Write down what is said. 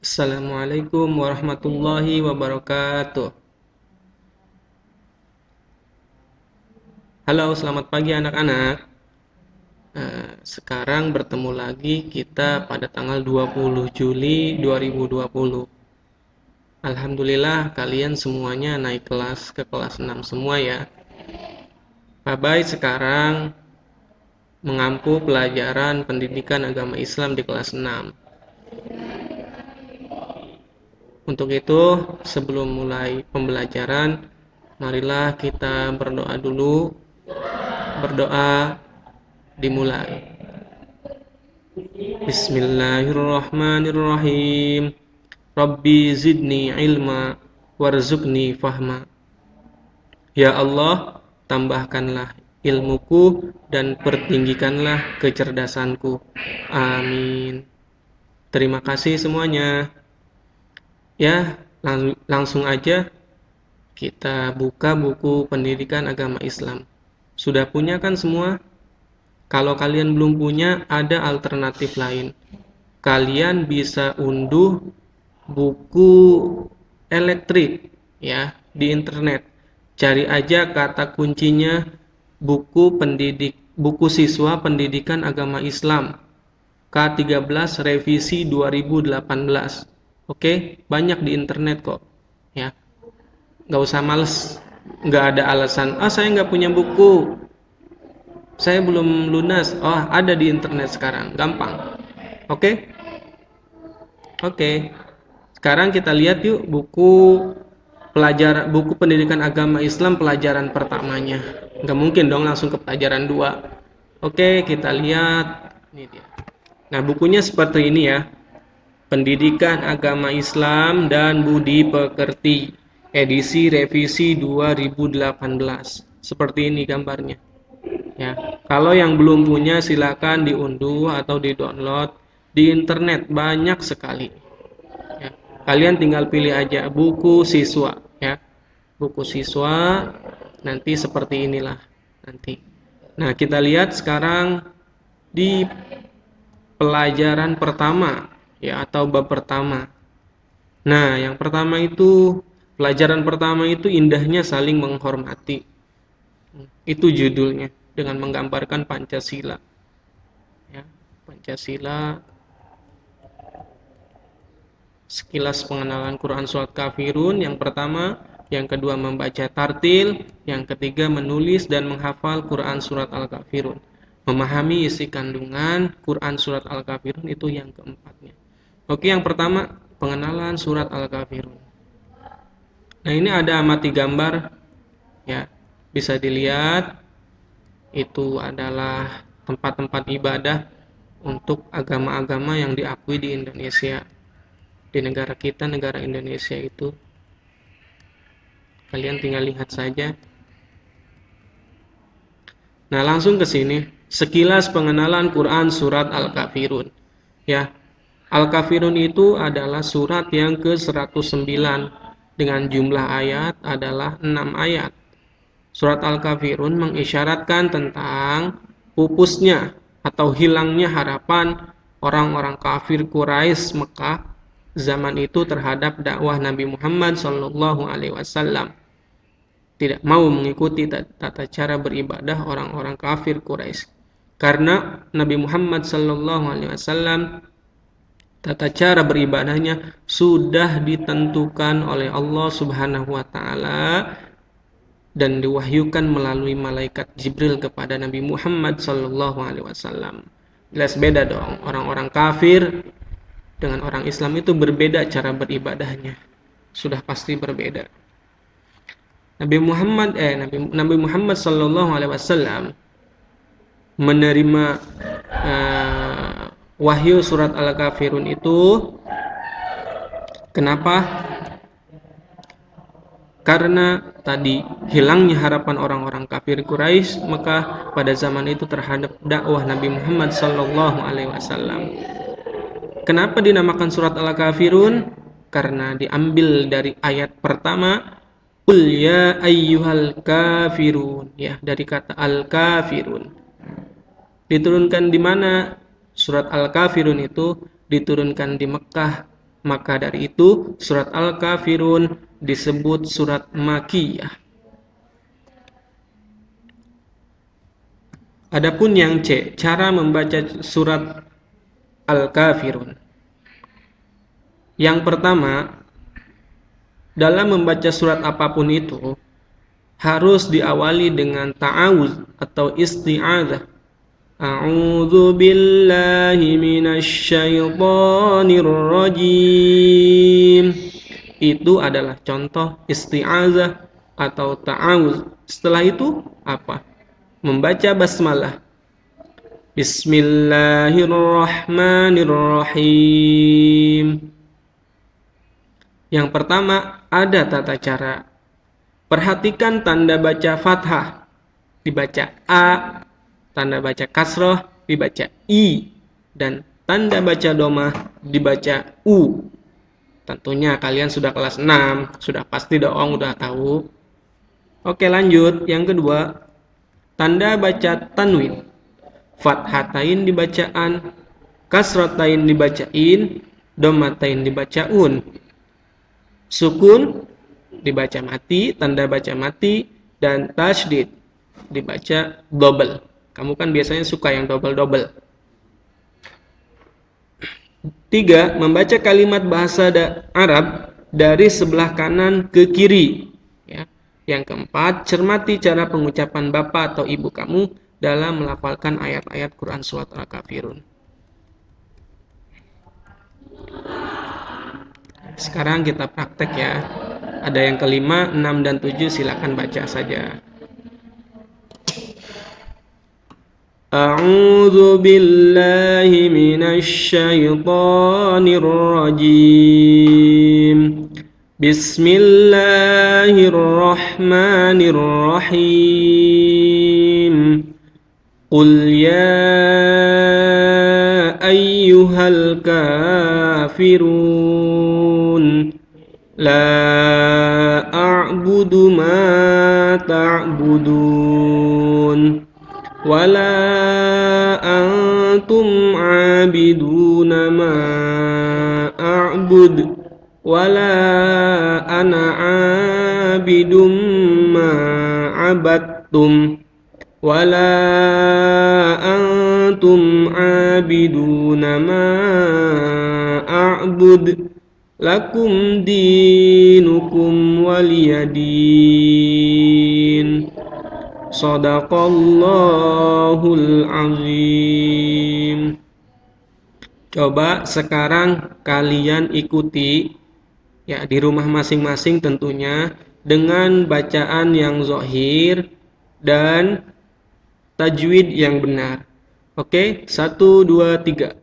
Assalamualaikum warahmatullahi wabarakatuh. Halo, selamat pagi anak-anak. Sekarang bertemu lagi kita pada tanggal 20 Juli 2020. Alhamdulillah kalian semuanya naik kelas ke kelas 6 semua ya. Pabai sekarang mengampu pelajaran pendidikan agama Islam di kelas 6. Untuk itu, sebelum mulai pembelajaran, marilah kita berdoa dulu. Berdoa dimulai. Bismillahirrahmanirrahim. Rabbi zidni ilma warzuqni fahma. Ya Allah, tambahkanlah ilmuku dan pertinggikanlah kecerdasanku. Amin. Terima kasih semuanya. Ya, langsung aja kita buka buku pendidikan agama Islam. Sudah punya kan semua? Kalau kalian belum punya, ada alternatif lain. Kalian bisa unduh buku elektrik ya di internet. Cari aja kata kuncinya buku siswa pendidikan agama Islam K13 revisi 2018. Oke, banyak di internet kok. Ya, nggak usah males. Nggak ada alasan. Saya nggak punya buku. Saya belum lunas. Ada di internet sekarang. Gampang. Oke? Oke. Sekarang kita lihat yuk buku pendidikan agama Islam pelajaran pertamanya. Nggak mungkin dong langsung ke pelajaran 2. Oke, kita lihat. Ini dia. Nah, bukunya seperti ini ya. Pendidikan Agama Islam dan Budi Pekerti, edisi revisi 2018. Seperti ini gambarnya. Ya, kalau yang belum punya silakan diunduh atau di-download di internet, banyak sekali. Ya, kalian tinggal pilih aja buku siswa ya. Buku siswa nanti seperti inilah nanti. Nah, kita lihat sekarang di pelajaran pertama ya atau bab pertama. Nah, yang pertama itu pelajaran pertama itu indahnya saling menghormati. Itu judulnya dengan menggambarkan Pancasila. Ya, Pancasila. Sekilas pengenalan Quran Surat Kafirun yang pertama, yang kedua membaca tartil, yang ketiga menulis dan menghafal Quran Surat Al-Kafirun. Memahami isi kandungan Quran Surat Al-Kafirun itu yang keempatnya. Oke, yang pertama pengenalan Surat Al-Kafirun. Nah, ini ada amati gambar ya, bisa dilihat itu adalah tempat-tempat ibadah untuk agama-agama yang diakui di Indonesia. Di negara kita, negara Indonesia itu. Kalian tinggal lihat saja. Nah, langsung ke sini. Sekilas pengenalan Quran Surat Al-Kafirun. Ya, Al-Kafirun itu adalah surat yang ke-109 dengan jumlah ayat adalah 6 ayat. Surat Al-Kafirun mengisyaratkan tentang pupusnya atau hilangnya harapan orang-orang kafir Quraisy Mekah zaman itu terhadap dakwah Nabi Muhammad SAW. Tidak mau mengikuti tata cara beribadah orang-orang kafir Quraisy. Karena Nabi Muhammad SAW tata cara beribadahnya sudah ditentukan oleh Allah Subhanahu wa taala dan diwahyukan melalui malaikat Jibril kepada Nabi Muhammad SAW. Jelas beda dong, orang-orang kafir dengan orang Islam itu berbeda cara beribadahnya. Sudah pasti berbeda. Nabi Muhammad SAW menerima wahyu surat Al-Kafirun itu. Kenapa? Karena tadi hilangnya harapan orang-orang kafir Quraisy Mekah pada zaman itu terhadap dakwah Nabi Muhammad SAW. Kenapa dinamakan surat Al-Kafirun? Karena diambil dari ayat pertama, Qul ya ayyuhal kafirun, ya, dari kata al-kafirun. Diturunkan di mana? Surat Al-Kafirun itu diturunkan di Mekah Maka dari itu surat Al-Kafirun disebut surat Makkiyah. Adapun yang C, cara membaca surat Al-Kafirun. Yang pertama, dalam membaca surat apapun itu harus diawali dengan ta'awuz atau isti'adzah. A'udzu billahi minasyaitonir rajim. Itu adalah contoh isti'adzah atau ta'awuz. Setelah itu apa? Membaca basmalah. Bismillahirrahmanirrahim. Yang pertama ada tata cara. Perhatikan tanda baca fathah dibaca A, tanda baca kasroh dibaca I, dan tanda baca domah dibaca U. Tentunya kalian sudah kelas 6, sudah pasti dong udah tahu. Oke, lanjut. Yang kedua, tanda baca tanwin. Fathatain dibacaan, kasrotain dibacain, domatain dibacaun. Sukun dibaca mati, tanda baca mati, dan tasydid dibaca double. Kamu kan biasanya suka yang double-double. 3. Membaca kalimat bahasa Arab dari sebelah kanan ke kiri. Ya. Yang keempat, cermati cara pengucapan bapak atau ibu kamu dalam melafalkan ayat-ayat Quran surat Al-Kafirun. Sekarang kita praktek ya. Ada yang kelima, 6 dan 7 silakan baca saja. A'udzu billahi minasyaitonir rajim. Bismillahirrahmanirrahim. Qul ya ayyuhal kafirun la a'budu ma ta'budun wala antum 'abiduna ma a'bud wala ana 'abidum ma 'abadtum wala antum 'abiduna ma a'bud lakum dinukum waliyadin. Shadaqallahul azim. Coba sekarang kalian ikuti ya di rumah masing-masing tentunya dengan bacaan yang zahir dan tajwid yang benar. Oke, 1, 2, 3.